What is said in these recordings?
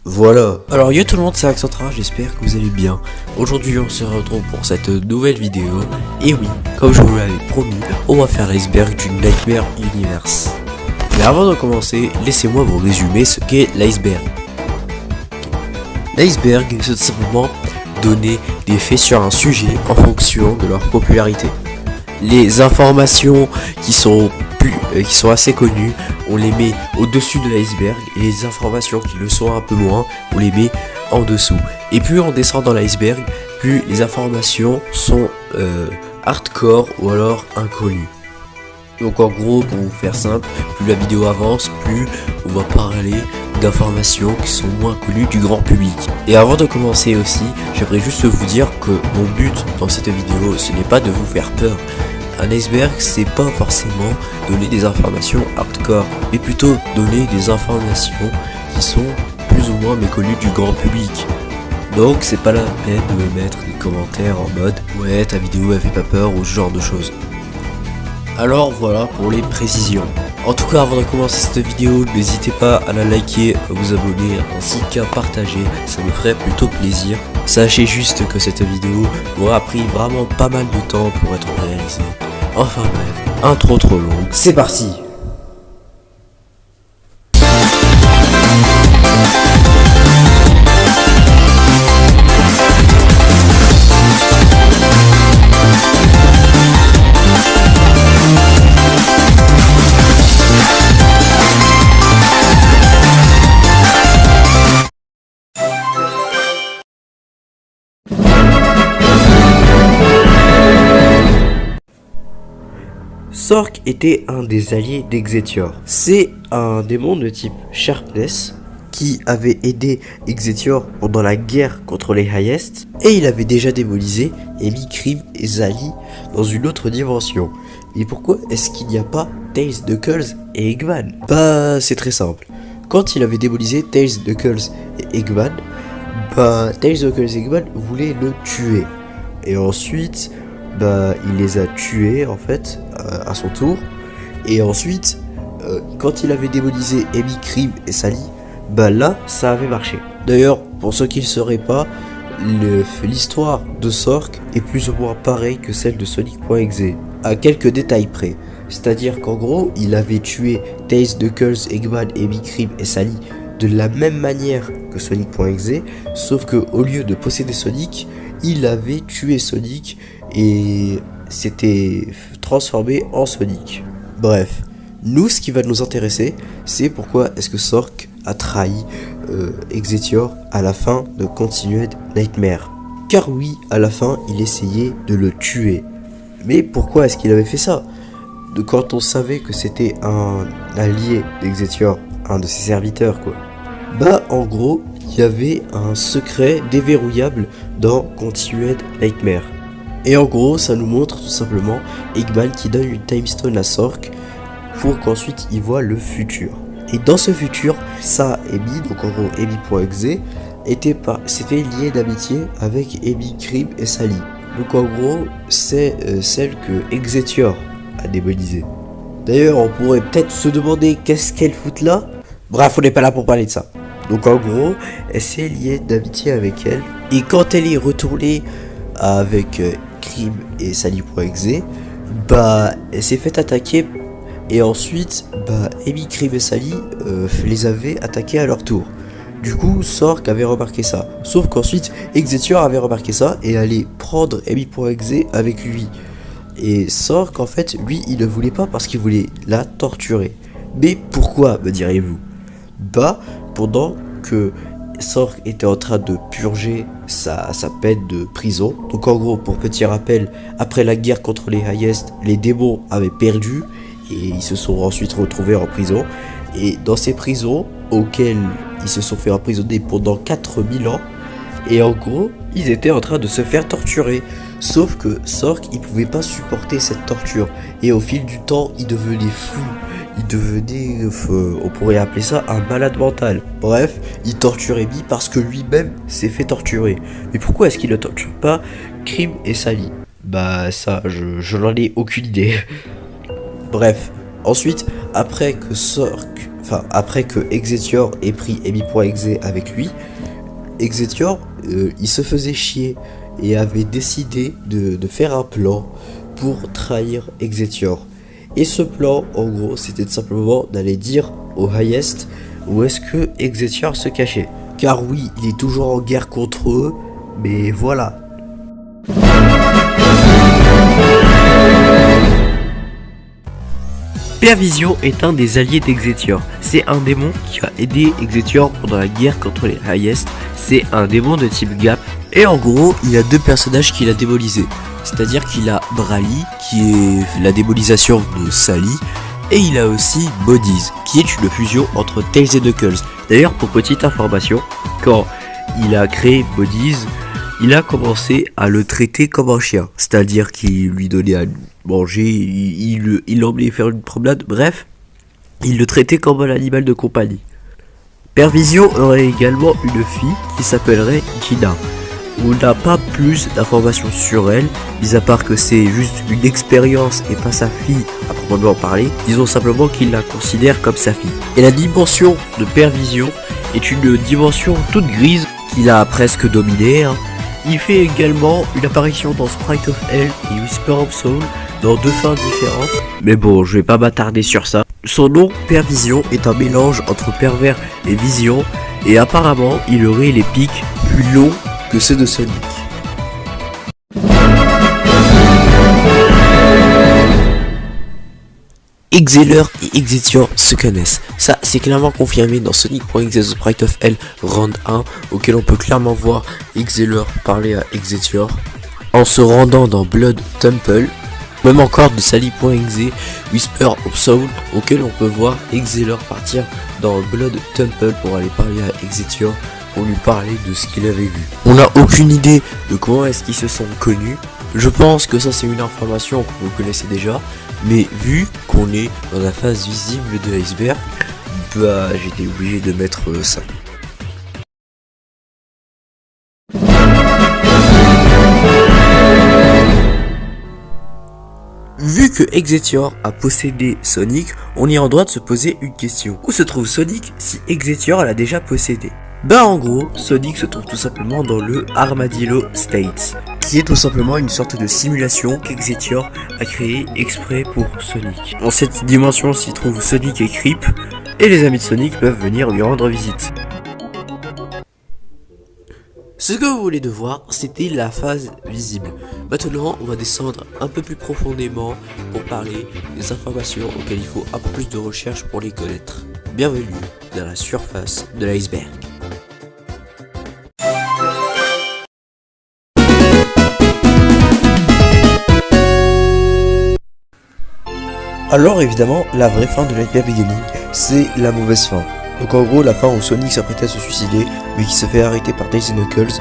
Voilà. Alors yo tout le monde, c'est Accentra, j'espère que vous allez bien. Aujourd'hui on se retrouve pour cette nouvelle vidéo. Et oui, comme je vous l'avais promis, on va faire l'iceberg du Nightmare Universe. Mais avant de commencer, laissez-moi vous résumer ce qu'est l'iceberg. L'iceberg, c'est tout simplement donner des faits sur un sujet en fonction de leur popularité. Les informations qui sont assez connues, on les met au-dessus de l'iceberg, et les informations qui le sont un peu moins, on les met en dessous. Et plus on descend dans l'iceberg, plus les informations sont hardcore ou alors inconnues. Donc en gros, pour vous faire simple, plus la vidéo avance, plus on va parler d'informations qui sont moins connues du grand public. Et avant de commencer aussi, j'aimerais juste vous dire que mon but dans cette vidéo, ce n'est pas de vous faire peur. Un iceberg, c'est pas forcément donner des informations hardcore, mais plutôt donner des informations qui sont plus ou moins méconnues du grand public. Donc c'est pas la peine de me mettre des commentaires en mode ouais ta vidéo elle fait pas peur ou ce genre de choses. Alors voilà pour les précisions. En tout cas, avant de commencer cette vidéo, n'hésitez pas à la liker, à vous abonner ainsi qu'à partager, ça me ferait plutôt plaisir. Sachez juste que cette vidéo m'aura pris vraiment pas mal de temps pour être réalisée. Enfin bref, intro trop longue, c'est parti. Sork était un des alliés d'Exetior. C'est un démon de type Sharpness qui avait aidé Exetior pendant la guerre contre les Highest, et il avait déjà démonisé et mis Crib et Zali dans une autre dimension. Et pourquoi est-ce qu'il n'y a pas Tails, Knuckles et Eggman? Bah c'est très simple. Quand il avait démonisé Tails, Knuckles et Eggman, Tails, Knuckles et Eggman voulaient le tuer. Et ensuite il les a tués en fait à son tour. Et ensuite quand il avait démonisé Amy, Crib et Sally, là ça avait marché. D'ailleurs, pour ceux qui ne sauraient pas, l'histoire de Sork est plus ou moins pareille que celle de Sonic.exe, à quelques détails près. C'est-à-dire qu'en gros, il avait tué Tails, Knuckles, Eggman, Amy, Crib et Sally de la même manière que Sonic.exe, sauf que au lieu de posséder Sonic, il avait tué Sonic et s'était transformé en Sonic. Bref, nous ce qui va nous intéresser, c'est pourquoi est-ce que Sork a trahi Exetior à la fin de Continued Nightmare. Car oui, à la fin, il essayait de le tuer. Mais pourquoi est-ce qu'il avait fait ça? Quand on savait que c'était un allié d'Exetior, un de ses serviteurs quoi. En gros, il y avait un secret déverrouillable dans Continued Nightmare. Et en gros, ça nous montre tout simplement Eggman qui donne une time stone à Sork pour qu'ensuite il voit le futur. Et dans ce futur, ça, Amy, donc en gros Amy.exe, c'était lié d'amitié avec Amy, Crib et Sally. Donc en gros, c'est celle que Exetior a démonisée. D'ailleurs, on pourrait peut-être se demander qu'est-ce qu'elle fout là. Bref, on n'est pas là pour parler de ça. Donc en gros, elle s'est liée d'amitié avec elle. Et quand elle est retournée avec Crib et Sally.exe, elle s'est fait attaquer. Et ensuite, Amy, Crib et Sally les avaient attaqués à leur tour. Du coup, Sork avait remarqué ça. Sauf qu'ensuite, Exetior avait remarqué ça et allait prendre Amy.exe avec lui. Et Sork, en fait, lui, il ne voulait pas parce qu'il voulait la torturer. Mais pourquoi, me direz-vous? Pendant que Sork était en train de purger sa peine de prison. Donc en gros, pour petit rappel, après la guerre contre les Highest, les démons avaient perdu et ils se sont ensuite retrouvés en prison. Et dans ces prisons, auxquelles ils se sont fait emprisonner pendant 4000 ans, et en gros, ils étaient en train de se faire torturer. Sauf que Sork, il pouvait pas supporter cette torture. Et au fil du temps, il devenait fou. Il devenait, on pourrait appeler ça un malade mental. Bref, il torturait Amy parce que lui-même s'est fait torturer. Mais pourquoi est-ce qu'il ne torture pas Crib et Sally? Ça, je n'en ai aucune idée. Bref, ensuite, après que enfin après que Exetior ait pris Amy.exe avec lui, Exetior il se faisait chier et avait décidé de faire un plan pour trahir Exetior. Et ce plan, en gros, c'était tout simplement d'aller dire au Highest où est-ce que Exetior se cachait. Car oui, il est toujours en guerre contre eux, mais voilà. Pervision est un des alliés d'Exetior. C'est un démon qui a aidé Exetior pendant la guerre contre les Highest. C'est un démon de type Gap. Et en gros, il a deux personnages qu'il a démonisés. C'est-à-dire qu'il a Brali, qui est la démonisation de Sally. Et il a aussi Bodies, qui est une fusion entre Tails et Knuckles. D'ailleurs, pour petite information, quand il a créé Bodies, il a commencé à le traiter comme un chien. C'est-à-dire qu'il lui donnait à manger, il l'emmenait faire une promenade, bref, il le traitait comme un animal de compagnie. Pervision aurait également une fille qui s'appellerait Gina. On n'a pas plus d'informations sur elle, mis à part que c'est juste une expérience et pas sa fille à proprement parler. Disons simplement qu'il la considère comme sa fille. Et la dimension de Pervision est une dimension toute grise qu'il a presque dominée. Il fait également une apparition dans Sprite of Hell et Whisper of Soul dans deux fins différentes. Mais bon, je vais pas m'attarder sur ça. Son nom, Pervision, est un mélange entre pervers et vision. Et apparemment, il aurait les pics plus longs que ceux de Sonic. Exeler et Exetior se connaissent. Ça, c'est clairement confirmé dans Sonic.exe The Sprite of Hell Round 1, auquel on peut clairement voir Exeler parler à Exetior en se rendant dans Blood Temple. Même encore de Sally.exe Whisper of Soul, auquel on peut voir Exeler partir dans Blood Temple pour aller parler à Exetior, pour lui parler de ce qu'il avait vu. On n'a aucune idée de comment est-ce qu'ils se sont connus. Je pense que ça c'est une information que vous connaissez déjà, mais vu qu'on est dans la phase visible de l'iceberg, bah j'étais obligé de mettre ça. Vu que Exetior a possédé Sonic, on est en droit de se poser une question. Où se trouve Sonic si Exetior l'a déjà possédé? Bah en gros, Sonic se trouve tout simplement dans le Armadillo States, qui est tout simplement une sorte de simulation qu'Exetior a créée exprès pour Sonic. Dans cette dimension s'y trouvent Sonic et Creep, et les amis de Sonic peuvent venir lui rendre visite. Ce que vous voulez de voir, c'était la phase visible. Maintenant, on va descendre un peu plus profondément pour parler des informations auxquelles il faut un peu plus de recherche pour les connaître. Bienvenue dans la surface de l'iceberg. Alors évidemment, la vraie fin de Nightmare Beginning, c'est la mauvaise fin. Donc en gros, la fin où Sonic s'apprêtait à se suicider, mais qui se fait arrêter par Tails et Knuckles,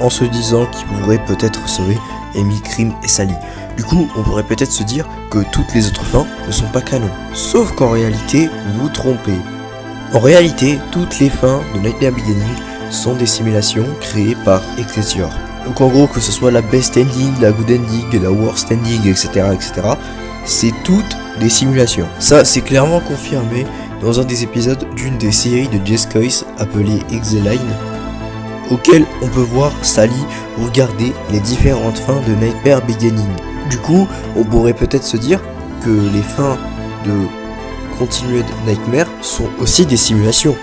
en se disant qu'il pourrait peut-être sauver Amy, Cream et Sally. Du coup, on pourrait peut-être se dire que toutes les autres fins ne sont pas canon. Sauf qu'en réalité, vous vous trompez. En réalité, toutes les fins de Nightmare Beginning sont des simulations créées par Exetior. Donc en gros, que ce soit la best ending, la good ending, la worst ending, etc., c'est toutes des simulations. Ça, c'est clairement confirmé dans un des épisodes d'une des séries de Jescois appelée Exeline, auquel on peut voir Sally regarder les différentes fins de Nightmare Beginning. Du coup, on pourrait peut-être se dire que les fins de Continued Nightmare sont aussi des simulations.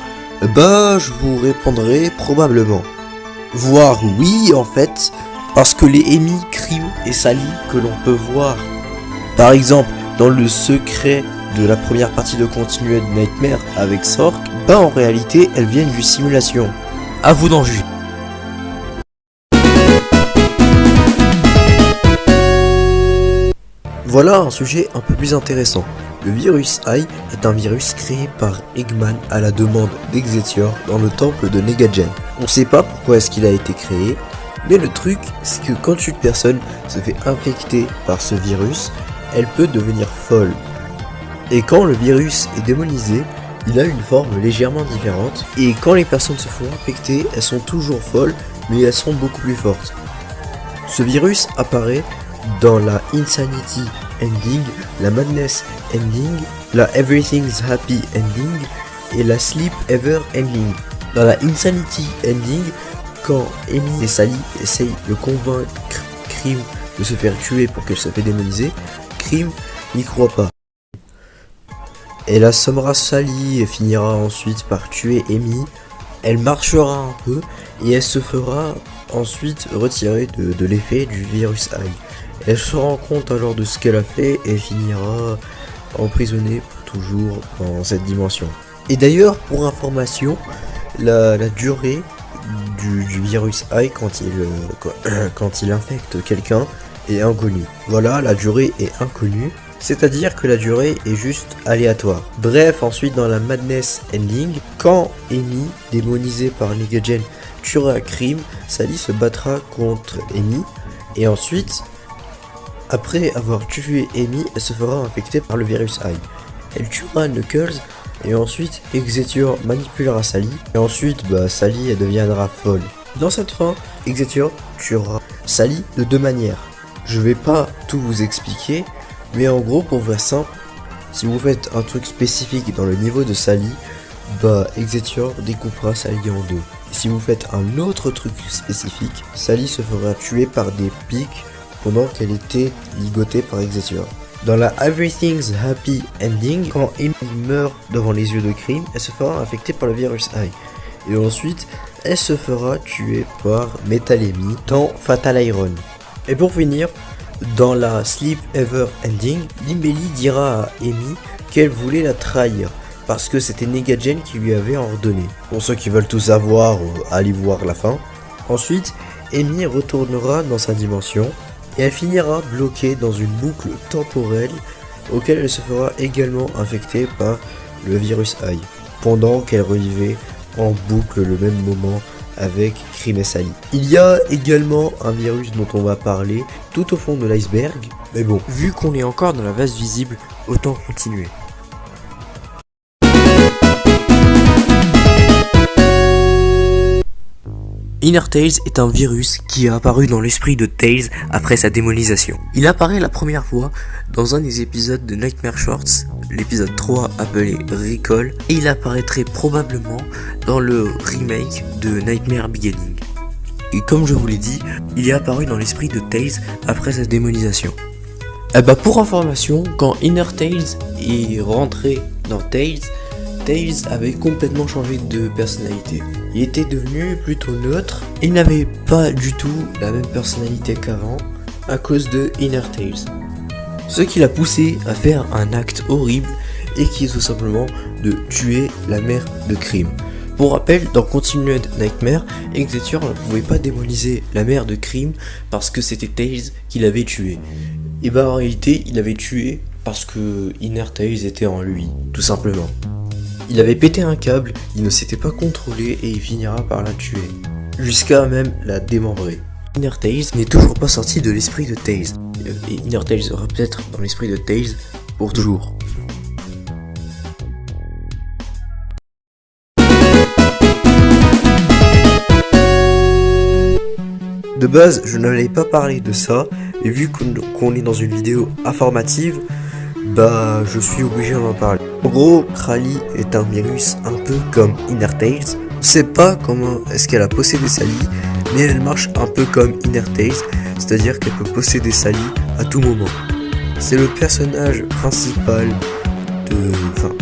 Bah, je vous répondrai probablement. Voire oui, en fait, parce que les Amy, Cream et Sally que l'on peut voir, par exemple, dans le secret de la première partie de Continued Nightmare avec Sork, bah en réalité, elles viennent d'une simulation. À vous d'en juger. Voilà un sujet un peu plus intéressant. Le virus Eye est un virus créé par Eggman à la demande d'Exetior dans le temple de Negagen. On ne sait pas pourquoi est-ce qu'il a été créé, mais le truc c'est que quand une personne se fait infecter par ce virus, elle peut devenir folle. Et quand le virus est démonisé, il a une forme légèrement différente. Et quand les personnes se font infecter, elles sont toujours folles, mais elles sont beaucoup plus fortes. Ce virus apparaît dans la Insanity Ending, la Madness Ending, la Everything's Happy Ending et la Sleep Ever Ending. Dans la Insanity Ending, quand Amy et Sally essayent de convaincre Cream de se faire tuer pour qu'elle se fait démoniser, Cream n'y croit pas. Elle assommera Sally et finira ensuite par tuer Amy. Elle marchera un peu et elle se fera ensuite retirer de l'effet du virus Eye. Elle se rend compte alors de ce qu'elle a fait et finira emprisonnée pour toujours dans cette dimension. Et d'ailleurs, pour information, la durée du virus Eye quand il infecte quelqu'un est inconnue. Voilà, la durée est inconnue. C'est-à-dire que la durée est juste aléatoire. Bref, ensuite dans la Madness Ending, quand Amy, démonisée par Negagen, tuera Cream, Sally se battra contre Amy. Et ensuite, après avoir tué Amy, elle se fera infecter par le virus Eye. Elle tuera Knuckles et ensuite Executor manipulera Sally. Et ensuite, Sally elle deviendra folle. Dans cette fin, Executor tuera Sally de deux manières. Je vais pas tout vous expliquer. Mais en gros, pour faire simple, si vous faites un truc spécifique dans le niveau de Sally, Executor découpera Sally en deux. Et si vous faites un autre truc spécifique, Sally se fera tuer par des pics pendant qu'elle était ligotée par Executor. Dans la Everything's Happy Ending, quand Amy meurt devant les yeux de Cream, elle se fera infecter par le virus Eye. Et ensuite, elle se fera tuer par Metal Amy dans Fatal Iron. Et pour finir, dans la Sleep Ever Ending, Limbelly dira à Amy qu'elle voulait la trahir parce que c'était Negagen qui lui avait ordonné. Pour ceux qui veulent tout savoir, allez voir la fin. Ensuite, Amy retournera dans sa dimension et elle finira bloquée dans une boucle temporelle auquel elle se fera également infecter par le virus Eye pendant qu'elle revivait en boucle le même moment avec Cream et Sally. Il y a également un virus dont on va parler tout au fond de l'iceberg, mais bon, vu qu'on est encore dans la vase visible, autant continuer. Inner Tails est un virus qui a apparu dans l'esprit de Tails après sa démonisation. Il apparaît la première fois dans un des épisodes de Nightmare Shorts, l'épisode 3 appelé Recall, et il apparaîtrait probablement dans le remake de Nightmare Beginning. Et comme je vous l'ai dit, il est apparu dans l'esprit de Tails après sa démonisation. Pour information, quand Inner Tails est rentré dans Tails, Tails avait complètement changé de personnalité. Il était devenu plutôt neutre et n'avait pas du tout la même personnalité qu'avant à cause de Inner Tails. Ce qui l'a poussé à faire un acte horrible et qui est tout simplement de tuer la mère de Cream. Pour rappel, dans Continued Nightmare, Executor ne pouvait pas démoniser la mère de Cream parce que c'était Tails qui l'avait tué. Et en réalité, il l'avait tué parce que Inner Tails était en lui, tout simplement. Il avait pété un câble, il ne s'était pas contrôlé et il finira par la tuer, jusqu'à même la démembrer. Inner Tails n'est toujours pas sorti de l'esprit de Tails, et Inner Tails sera peut-être dans l'esprit de Tails pour toujours. De base, je n'allais pas parler de ça, et vu qu'on est dans une vidéo informative, je suis obligé d'en parler. En gros, Crally est un virus un peu comme Inner Tails. On sait pas comment est-ce qu'elle a possédé Sally, mais elle marche un peu comme Inner Tails, c'est-à-dire qu'elle peut posséder Sally à tout moment. C'est le personnage principal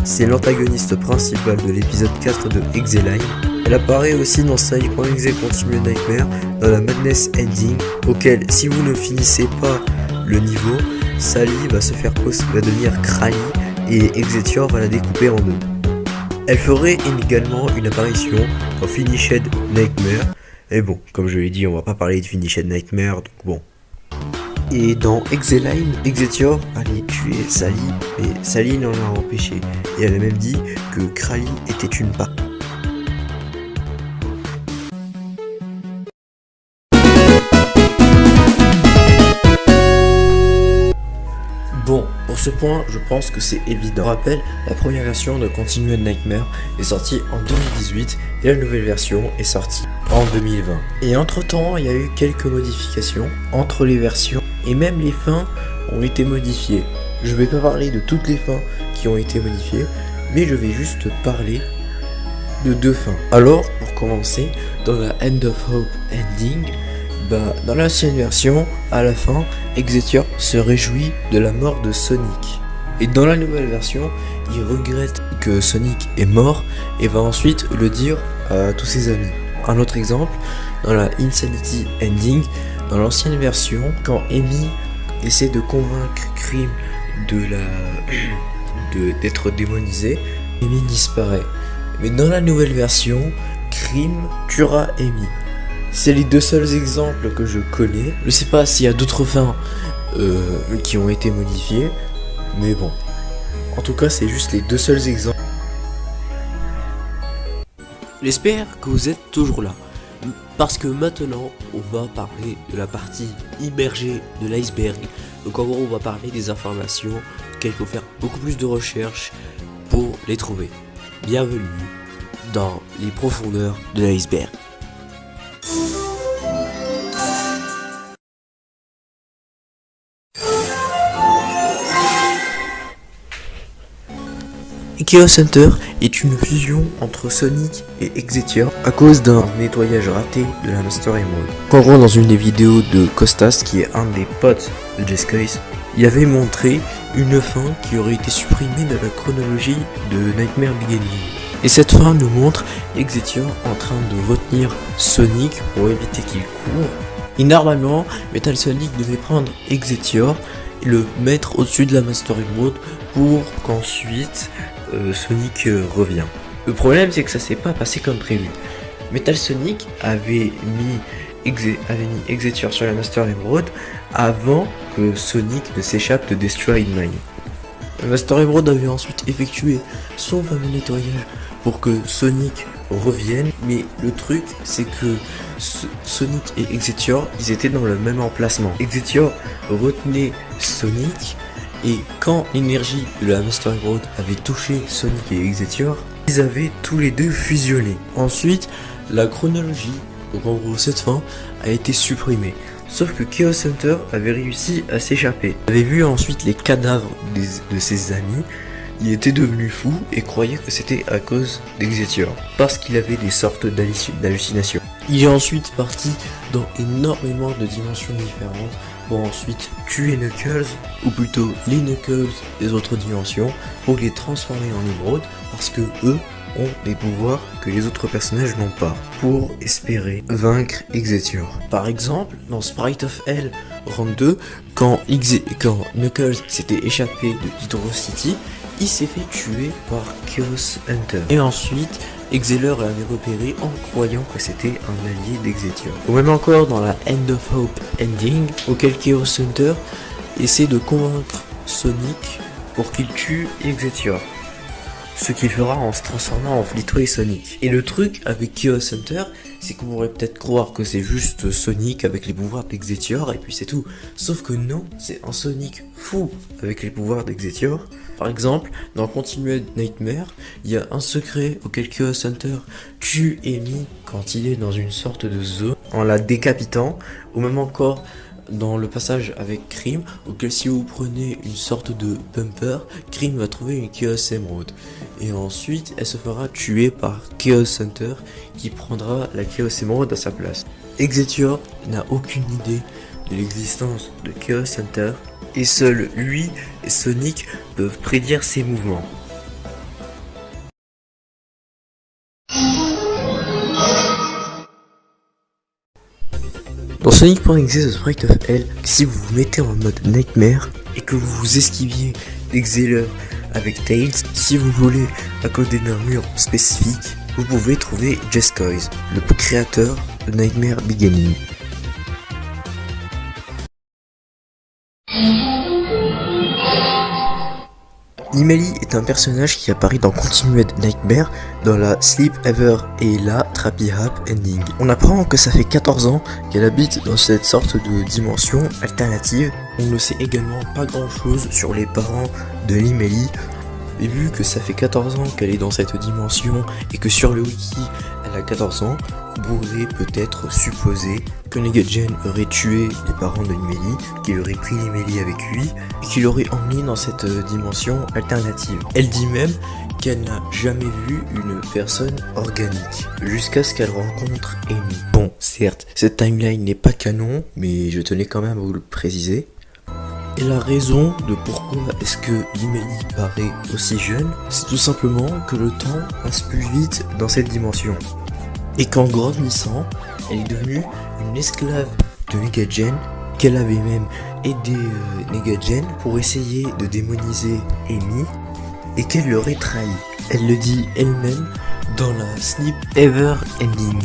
c'est l'antagoniste principal de l'épisode 4 de Exeline. Elle apparaît aussi dans Sally.exe Continued Nightmare, dans la Madness Ending, auquel si vous ne finissez pas le niveau, Sally va devenir Crally et Executor va la découper en deux. Elle ferait également une apparition dans Finished Nightmare, et bon, comme je l'ai dit, on va pas parler de Finished Nightmare, donc bon. Et dans Exeline, Executor allait tuer Sally, mais Sally l'en a empêché, et elle a même dit que Crally était une part. Bon, pour ce point, je pense que c'est évident. Pour rappel, la première version de Continued Nightmare est sortie en 2018 et la nouvelle version est sortie en 2020. Et entre temps, il y a eu quelques modifications entre les versions et même les fins ont été modifiées. Je vais pas parler de toutes les fins qui ont été modifiées, mais je vais juste parler de deux fins. Alors, pour commencer, dans la End of Hope Ending, dans l'ancienne version, à la fin, Exeter se réjouit de la mort de Sonic. Et dans la nouvelle version, il regrette que Sonic est mort et va ensuite le dire à tous ses amis. Un autre exemple, dans la Insanity Ending, dans l'ancienne version, quand Amy essaie de convaincre Cream d'être démonisé, Amy disparaît. Mais dans la nouvelle version, Cream tuera Amy. C'est les deux seuls exemples que je connais. Je sais pas s'il y a d'autres fins qui ont été modifiées, mais bon. En tout cas, c'est juste les deux seuls exemples. J'espère que vous êtes toujours là. Parce que maintenant, on va parler de la partie immergée de l'iceberg. Donc en gros, on va parler des informations qu'il faut faire beaucoup plus de recherches pour les trouver. Bienvenue dans les profondeurs de l'iceberg. Chaos Center est une fusion entre Sonic et Exeter à cause d'un nettoyage raté de la Master Emerald. En gros, dans une des vidéos de Costas, qui est un des potes de Jescois, il avait montré une fin qui aurait été supprimée de la chronologie de Nightmare Beginning. Et cette fin nous montre Exeter en train de retenir Sonic pour éviter qu'il court. Et normalement, Metal Sonic devait prendre Exeter et le mettre au-dessus de la Master Emerald pour qu'ensuite Sonic revient. Le problème, c'est que ça s'est pas passé comme prévu. Metal Sonic avait mis Exeter sur la Master Emerald avant que Sonic ne s'échappe de Destroyed Mine. La Master Emerald avait ensuite effectué son fameux nettoyage pour que Sonic revienne, mais le truc c'est que Sonic et Exeter, ils étaient dans le même emplacement. Exeter retenait Sonic, et quand l'énergie de la Master Emerald avait touché Sonic et Exeter, ils avaient tous les deux fusionné. Ensuite, la chronologie, donc en gros cette fin, a été supprimée. Sauf que Chaos Center avait réussi à s'échapper. Il avait vu ensuite les cadavres de ses amis. Il était devenu fou et croyait que c'était à cause d'Exeter, parce qu'il avait des sortes d'hallucinations. Il est ensuite parti dans énormément de dimensions différentes pour ensuite tuer Knuckles, ou plutôt les Knuckles des autres dimensions, pour les transformer en émeraudes, parce que eux ont des pouvoirs que les autres personnages n'ont pas, pour espérer vaincre Exeter. Par exemple, dans Sprite of Hell Round 2, quand Knuckles s'était échappé de Hydro City, il s'est fait tuer par Chaos Hunter. Et ensuite, Exeter l'avait repéré en croyant que c'était un allié d'Exeter. Ou même encore dans la End of Hope Ending, auquel Chaos Hunter essaie de convaincre Sonic pour qu'il tue Exeter. Ce qu'il fera en se transformant en Fleetway Sonic. Et le truc avec Chaos Hunter, c'est qu'on pourrait peut-être croire que c'est juste Sonic avec les pouvoirs d'Exeter et puis c'est tout. Sauf que non, c'est un Sonic fou avec les pouvoirs d'Exeter. Par exemple, dans Continued Nightmare, il y a un secret auquel Chaos Hunter tue Amy quand il est dans une sorte de zoo en la décapitant, ou même encore dans le passage avec Cream, auquel si vous prenez une sorte de bumper, Cream va trouver une Chaos Emerald. Et ensuite, elle se fera tuer par Chaos Hunter, qui prendra la Chaos Emerald à sa place. Exeter n'a aucune idée de l'existence de Chaos Hunter, et seul lui et Sonic peuvent prédire ses mouvements. Dans Sonic.exe The Sprite of Hell, si vous vous mettez en mode Nightmare et que vous vous esquiviez d'Exeter avec Tails, si vous voulez à côté d'un mur spécifique, vous pouvez trouver Jescois, le créateur de Nightmare Beginning. Imeli est un personnage qui apparaît dans Continued Nightmare, dans la Sleep Ever et la Trappy Hap Ending. On apprend que ça fait 14 ans qu'elle habite dans cette sorte de dimension alternative. On ne sait également pas grand chose sur les parents de Imeli, et vu que ça fait 14 ans qu'elle est dans cette dimension et que sur le wiki elle a 14 ans, vous pourrez peut-être supposer que Negagen aurait tué les parents de Imeli, qu'il aurait pris Imeli avec lui et qu'il l'aurait emmené dans cette dimension alternative. Elle dit même qu'elle n'a jamais vu une personne organique, jusqu'à ce qu'elle rencontre Amy. Bon, certes, cette timeline n'est pas canon, mais je tenais quand même à vous le préciser. Et la raison de pourquoi est-ce que Emily paraît aussi jeune, c'est tout simplement que le temps passe plus vite dans cette dimension. Et qu'en grandissant, elle est devenue une esclave de Negagen, qu'elle avait même aidé Negagen pour essayer de démoniser Amy, et qu'elle l'aurait trahi. Elle le dit elle-même dans la Snip Ever Ending.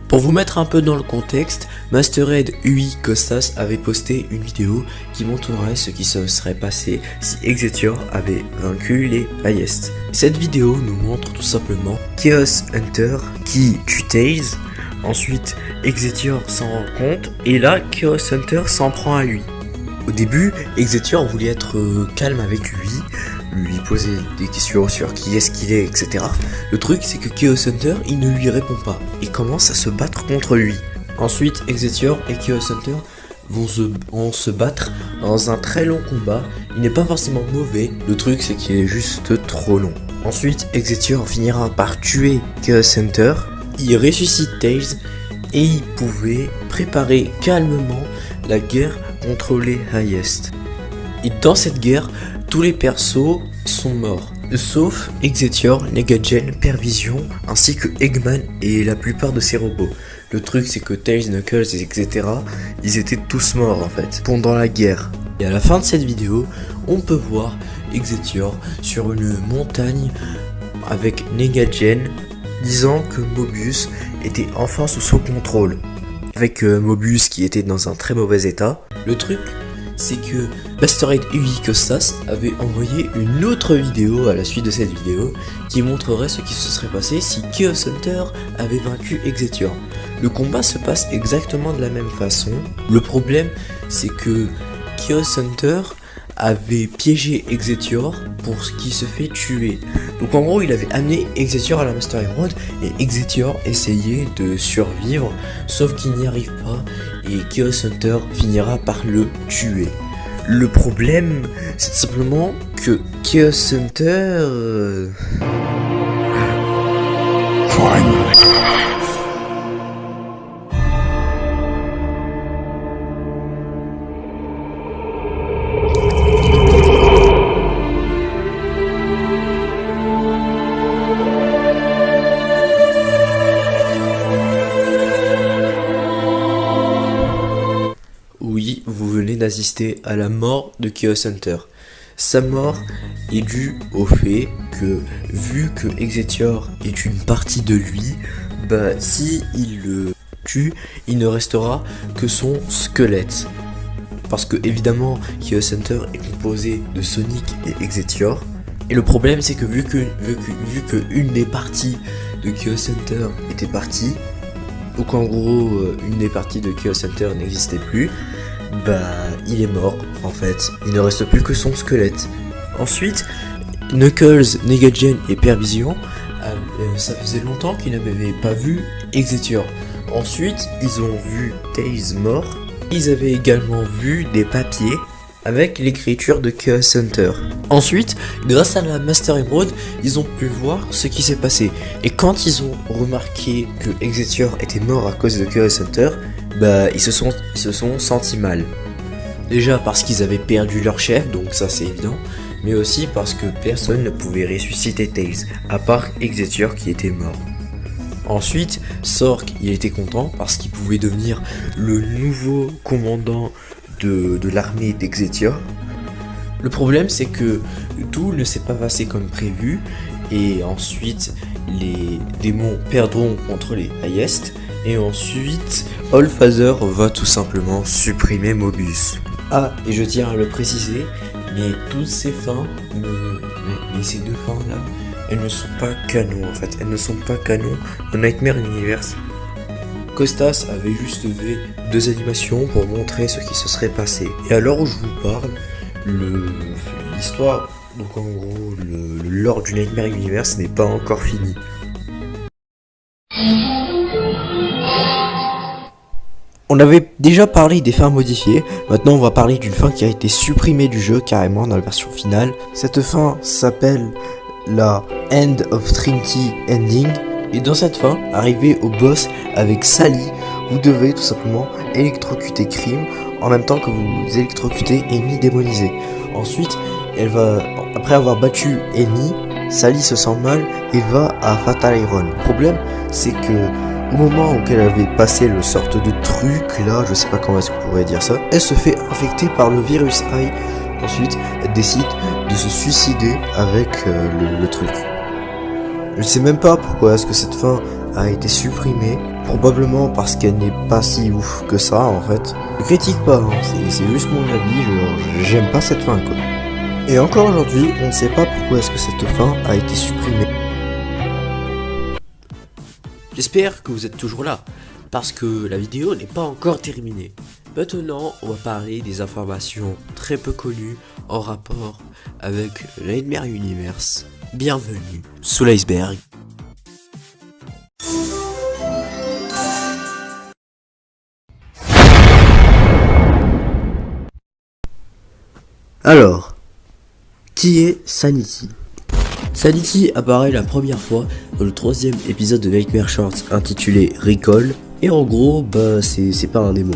Pour vous mettre un peu dans le contexte, Masterhead UI Costas avait posté une vidéo qui montrerait ce qui se serait passé si Exeter avait vaincu les Highest. Cette vidéo nous montre tout simplement Chaos Hunter qui tue Tails, ensuite Exeter s'en rend compte et là Chaos Hunter s'en prend à lui. Au début, Exeter voulait être calme avec lui poser des questions sur qui est-ce qu'il est, etc. Le truc, c'est que Chaos Hunter, il ne lui répond pas et commence à se battre contre lui. Ensuite, Exeter et Chaos Hunter vont se battre dans un très long combat. Il n'est pas forcément mauvais, le truc, c'est qu'il est juste trop long. Ensuite, Exeter finira par tuer Chaos Hunter. Il ressuscite Tails et il pouvait préparer calmement la guerre contre les Highest. Et dans cette guerre, tous les persos sont morts, sauf Exeter, Negagen, Pervision, ainsi que Eggman et la plupart de ses robots. Le truc c'est que Tails, Knuckles, etc., ils étaient tous morts en fait, pendant la guerre. Et à la fin de cette vidéo, on peut voir Exeter sur une montagne avec Negagen, disant que Mobius était enfin sous son contrôle. Avec Mobius qui était dans un très mauvais état. Le truc, c'est que Masterhead UI Costas avait envoyé une autre vidéo à la suite de cette vidéo qui montrerait ce qui se serait passé si Chaos Hunter avait vaincu Exeter. Le combat se passe exactement de la même façon. Le problème, c'est que Chaos Hunter avait piégé Exeter pour ce qui se fait tuer. Donc en gros, il avait amené Exeter à la Master Emerald et Exeter essayait de survivre, sauf qu'il n'y arrive pas et Chaos Hunter finira par le tuer. Le problème, c'est simplement que Chaos Hunter... Oui, vous venez d'assister à la mort de Chaos Hunter. Sa mort est due au fait que, vu que Exeter est une partie de lui, si il le tue, il ne restera que son squelette. Parce que évidemment, Chaos Hunter est composé de Sonic et Exeter. Et le problème, c'est que vu que une des parties de Chaos Hunter était partie, ou qu'en gros une des parties de Chaos Hunter n'existait plus, il est mort en fait, il ne reste plus que son squelette. Ensuite, Knuckles, Negagen et Pervision, ça faisait longtemps qu'ils n'avaient pas vu Exeter. Ensuite, ils ont vu Tails mort, ils avaient également vu des papiers avec l'écriture de Chaos Hunter. Ensuite, grâce à la Master Emerald, ils ont pu voir ce qui s'est passé. Et quand ils ont remarqué que Exeter était mort à cause de Chaos Hunter, ils se sont sentis mal. Déjà parce qu'ils avaient perdu leur chef, donc ça c'est évident, mais aussi parce que personne ne pouvait ressusciter Tails, à part Exeter qui était mort. Ensuite, Sork, il était content parce qu'il pouvait devenir le nouveau commandant de l'armée d'Exeter. Le problème, c'est que tout ne s'est pas passé comme prévu, et ensuite les démons perdront contre les Highest, et ensuite Allfather va tout simplement supprimer Mobius. Ah, et je tiens à le préciser, mais toutes ces fins, mais ces deux fins là, elles ne sont pas canon en fait, elles ne sont pas canon au Nightmare Universe. Costas avait juste fait 2 animations pour montrer ce qui se serait passé. Et à l'heure où je vous parle, l'histoire, donc en gros le lore du Nightmare Universe n'est pas encore fini. On avait déjà parlé des fins modifiées, maintenant on va parler d'une fin qui a été supprimée du jeu carrément dans la version finale. Cette fin s'appelle la End of Trinity Ending. Et dans cette fin, arrivé au boss avec Sally, vous devez tout simplement électrocuter Cream en même temps que vous électrocutez Amy démonisée. Ensuite, après avoir battu Amy, Sally se sent mal et va à Fatal Iron. Le problème, c'est que au moment où elle avait passé le sorte de truc là, je sais pas comment est-ce qu'on pourrait dire ça, elle se fait infecter par le virus I. Ensuite, elle décide de se suicider avec le truc. Je sais même pas pourquoi est-ce que cette fin a été supprimée. Probablement parce qu'elle n'est pas si ouf que ça en fait. Je critique pas, hein, c'est juste mon avis, j'aime pas cette fin quoi. Et encore aujourd'hui, on ne sait pas pourquoi est-ce que cette fin a été supprimée. J'espère que vous êtes toujours là, parce que la vidéo n'est pas encore terminée. Maintenant, on va parler des informations très peu connues en rapport avec Nightmare Universe. Bienvenue sous l'iceberg. Alors, qui est Sanity ? Sanity apparaît la première fois dans le 3e épisode de Nightmare Shorts intitulé Recall. Et en gros, c'est pas un démon,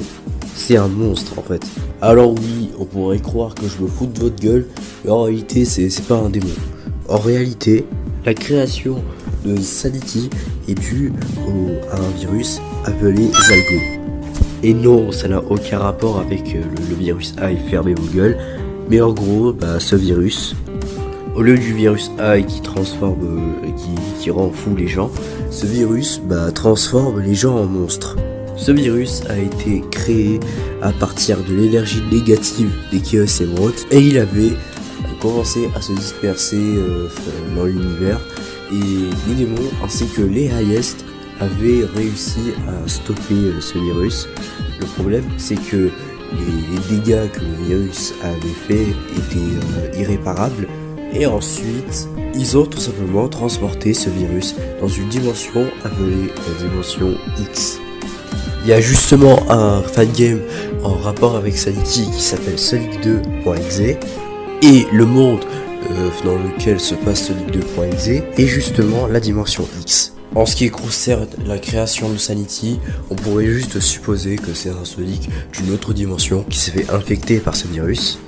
c'est un monstre en fait. Alors oui, on pourrait croire que je me fous de votre gueule, mais en réalité c'est pas un démon. En réalité, la création de Sanity est due à un virus appelé Zalgo. Et non, ça n'a aucun rapport avec le virus A et fermez vos gueules. Mais en gros, ce virus, au lieu du virus A qui transforme, qui rend fou les gens, ce virus transforme les gens en monstres. Ce virus a été créé à partir de l'énergie négative des Chaos Emeralds et il avait commencé à se disperser dans l'univers et les démons ainsi que les Highest avaient réussi à stopper ce virus. Le problème c'est que les dégâts que le virus avait fait étaient irréparables et ensuite ils ont tout simplement transporté ce virus dans une dimension appelée la dimension X. Il y a justement un fangame en rapport avec Sanity qui s'appelle Sonic2.exe et le monde dans lequel se passe Sonic2.exe est justement la dimension X. En ce qui concerne la création de Sanity, on pourrait juste supposer que c'est un Sonic d'une autre dimension qui s'est fait infecter par ce virus.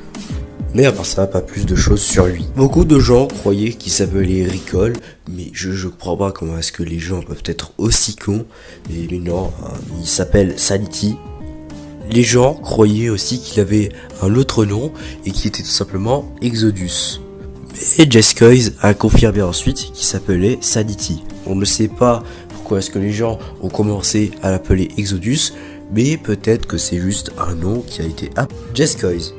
Mais à part ça, pas plus de choses sur lui. Beaucoup de gens croyaient qu'il s'appelait Recall, mais je comprends pas comment est-ce que les gens peuvent être aussi cons. Et non, il s'appelle Sanity. Les gens croyaient aussi qu'il avait un autre nom et qui était tout simplement Exodus. Mais Jescoys a confirmé ensuite qu'il s'appelait Sanity. On ne sait pas pourquoi est-ce que les gens ont commencé à l'appeler Exodus, mais peut-être que c'est juste un nom qui a été appelé Jescoys.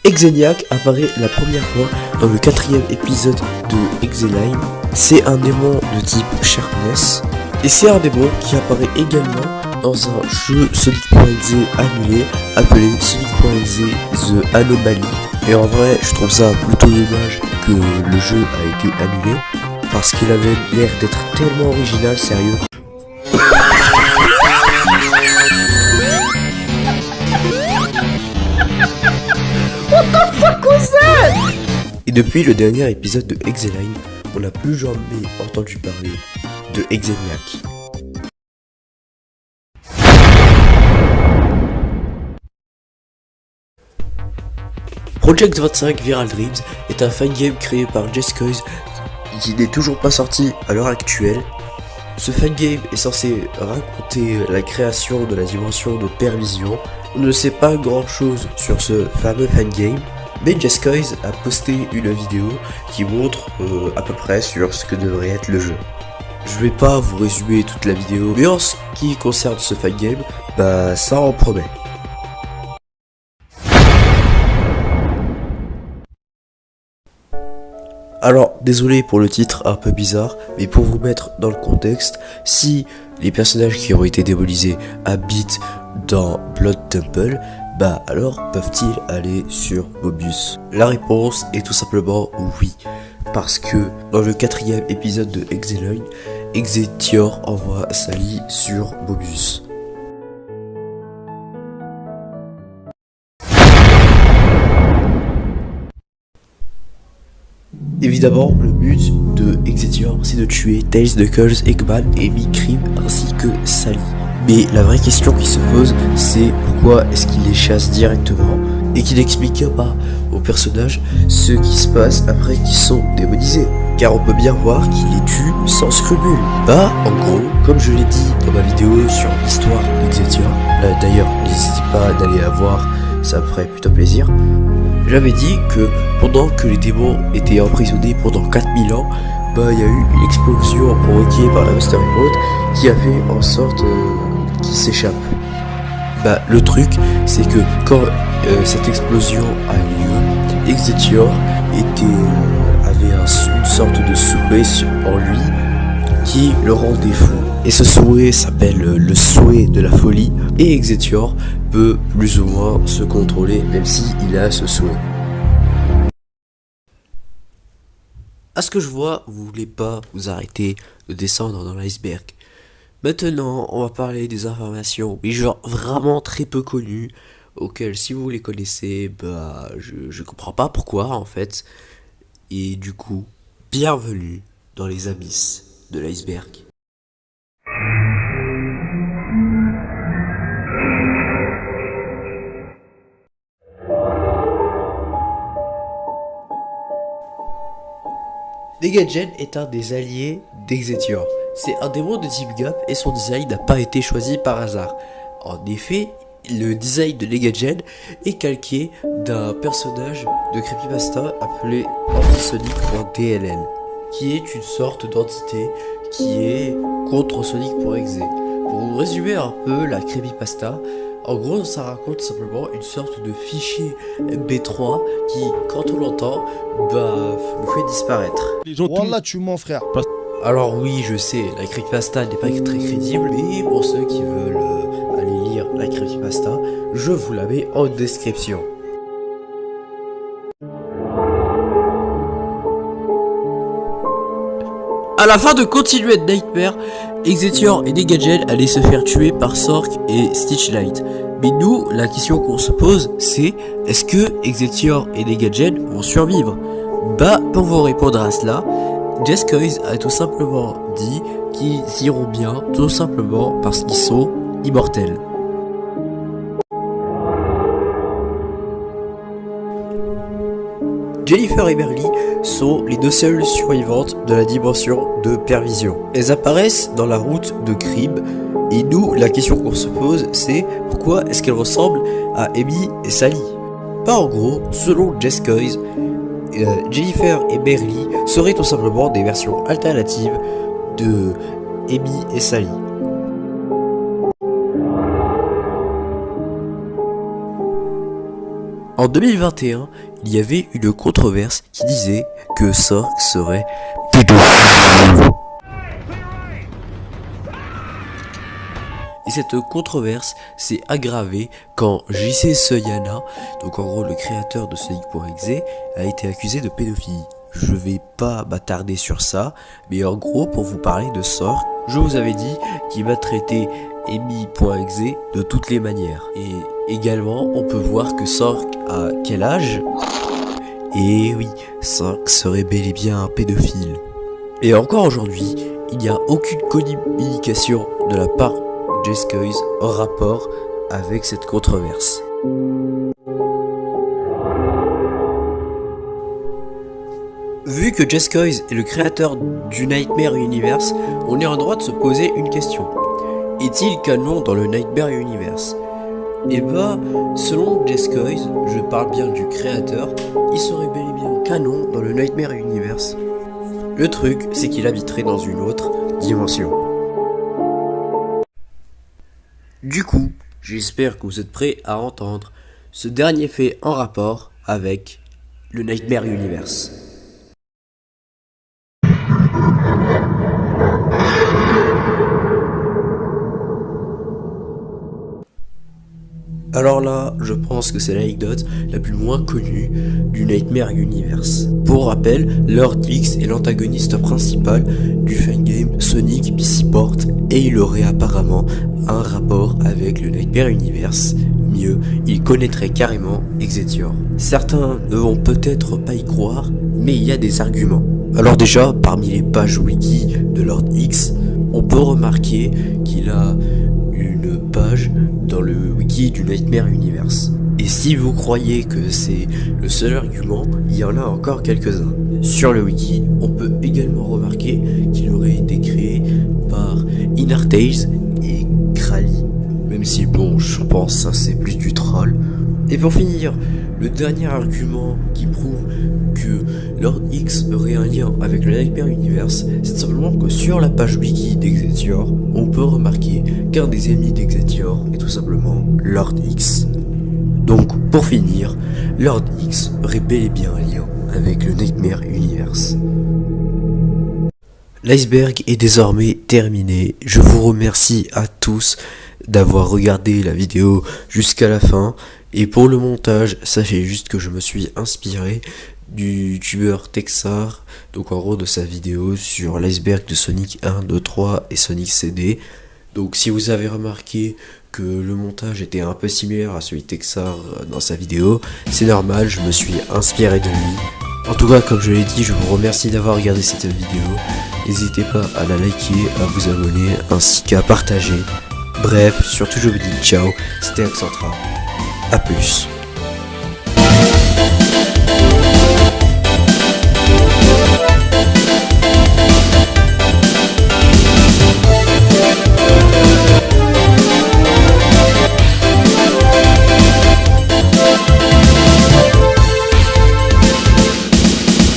Exeniac apparaît la première fois dans le 4e épisode de Exeline. C'est un démon de type Sharpness. Et c'est un démon qui apparaît également dans un jeu Sonic.exe annulé appelé Sonic.exe The Anomaly. Et en vrai, je trouve ça plutôt dommage que le jeu a été annulé parce qu'il avait l'air d'être tellement original, sérieux. Et depuis le dernier épisode de Exeline, on n'a plus jamais entendu parler de Exeniac. Project 25 Viral Dreams est un fangame créé par Jescoys qui n'est toujours pas sorti à l'heure actuelle. Ce fangame est censé raconter la création de la dimension de Pervision. On ne sait pas grand chose sur ce fameux fangame, mais Jescoys a posté une vidéo qui montre à peu près sur ce que devrait être le jeu. Je vais pas vous résumer toute la vidéo, mais en ce qui concerne ce fangame, ça en promet. Alors, désolé pour le titre un peu bizarre, mais pour vous mettre dans le contexte, si les personnages qui ont été démonisés habitent dans Blood Temple, alors peuvent-ils aller sur Mobius ? La réponse est tout simplement oui. parce que dans le 4e épisode de Exeloin, Exetior envoie Sally sur Mobius. Évidemment, le but de Exetior, c'est de tuer Tails, Knuckles, Eggman, Amy, Crib ainsi que Sally. Mais la vraie question qui se pose, c'est pourquoi est-ce qu'il les chasse directement et qu'il n'explique pas aux personnages ce qui se passe après qu'ils sont démonisés. Car on peut bien voir qu'il les tue sans scrupule. Bah, en gros, comme je l'ai dit dans ma vidéo sur l'histoire d'Exetior, d'ailleurs, n'hésitez pas d'aller la voir, ça me ferait plutôt plaisir. J'avais dit que pendant que les démons étaient emprisonnés pendant 4000 ans, bah il y a eu une explosion provoquée par la Master Emerald qui a fait en sorte qu'ils s'échappent. Bah le truc c'est que quand cette explosion a lieu, Exetior avait une sorte de souhait en lui qui le rendait fou. Et ce souhait s'appelle le souhait de la folie. Et Exetior peut plus ou moins se contrôler même s'il a ce souhait. À ce que je vois, vous voulez pas vous arrêter de descendre dans l'iceberg. Maintenant, on va parler des informations, mais genre vraiment très peu connues, auxquelles si vous les connaissez, bah je comprends pas pourquoi en fait. Et du coup, bienvenue dans les abysses de l'iceberg. Negagen est un des alliés d'Exetior. C'est un démon de type Gap et son design n'a pas été choisi par hasard. En effet, le design de Negagen est calqué d'un personnage de creepypasta appelé Anti-Sonic.dll, qui est une sorte d'entité qui est contre Sonic.exe. Pour vous résumer un peu la creepypasta, en gros ça raconte simplement une sorte de fichier MP3 qui, quand on l'entend, nous fait disparaître. Wallah tu mens frère. Alors oui, je sais, la creepypasta n'est pas très crédible, mais pour ceux qui veulent aller lire la creepypasta, je vous la mets en description. À la fin de Continued Nightmare, Exetior et Negagen allaient se faire tuer par Sork et Stitchlight. Mais nous, la question qu'on se pose, c'est est-ce que Exetior et Negagen vont survivre? Bah, pour vous répondre à cela, Jescoise a tout simplement dit qu'ils iront bien, tout simplement parce qu'ils sont immortels. Jennifer et Merly sont les deux seules survivantes de la dimension de Pervision. Elles apparaissent dans la route de Crib, et nous, la question qu'on se pose, c'est pourquoi est-ce qu'elles ressemblent à Amy et Sally? Bah en gros, selon Jescoise, Jennifer et Merly seraient tout simplement des versions alternatives de Amy et Sally. En 2021, il y avait une controverse qui disait que Sork serait pédophile. Et cette controverse s'est aggravée quand JC Soyana, donc en gros le créateur de Sonic.exe, a été accusé de pédophilie. Je vais pas m'attarder sur ça, mais en gros pour vous parler de Sork, je vous avais dit qu'il va traiter Amy.exe de toutes les manières. Et également on peut voir que Sork a quel âge? Et oui, Sork serait bel et bien un pédophile. Et encore aujourd'hui, il n'y a aucune communication de la part de Jescoise en rapport avec cette controverse. Vu que Jescoise est le créateur du Nightmare Universe, on est en droit de se poser une question. Est-il canon dans le Nightmare Universe? Et bah, selon Jescoise, je parle bien du créateur, il serait bel et bien canon dans le Nightmare Universe. Le truc, c'est qu'il habiterait dans une autre dimension. Du coup, j'espère que vous êtes prêts à entendre ce dernier fait en rapport avec le Nightmare Universe. Alors là, je pense que c'est l'anecdote la plus moins connue du Nightmare Universe. Pour rappel, Lord X est l'antagoniste principal du fangame Sonic PC Port et il aurait apparemment un rapport avec le Nightmare Universe. Mieux, il connaîtrait carrément Exetior. Certains ne vont peut-être pas y croire, mais il y a des arguments. Alors déjà, parmi les pages wiki de Lord X, on peut remarquer qu'il a une page dans le wiki du Nightmare Universe. Et si vous croyez que c'est le seul argument, il y en a encore quelques-uns. Sur le wiki, on peut également remarquer qu'il aurait été créé par Inartales et Krali. Même si bon, je pense ça c'est plus du troll. Et pour finir, le dernier argument qui prouve que Lord X aurait un lien avec le Nightmare Universe, c'est simplement que sur la page wiki d'Exetior, on peut remarquer qu'un des ennemis d'Exetior est tout simplement Lord X. Donc pour finir, Lord X aurait bel et bien un lien avec le Nightmare Universe. L'iceberg est désormais terminé. Je vous remercie à tous d'avoir regardé la vidéo jusqu'à la fin. Et pour le montage, sachez juste que je me suis inspiré du youtubeur Texar, donc en gros de sa vidéo sur l'iceberg de Sonic 1, 2, 3 et Sonic CD. Donc si vous avez remarqué que le montage était un peu similaire à celui de Texar dans sa vidéo, c'est normal, je me suis inspiré de lui. En tout cas, comme je l'ai dit, je vous remercie d'avoir regardé cette vidéo. N'hésitez pas à la liker, à vous abonner, ainsi qu'à partager. Bref, surtout je vous dis ciao, c'était Accentra. A plus.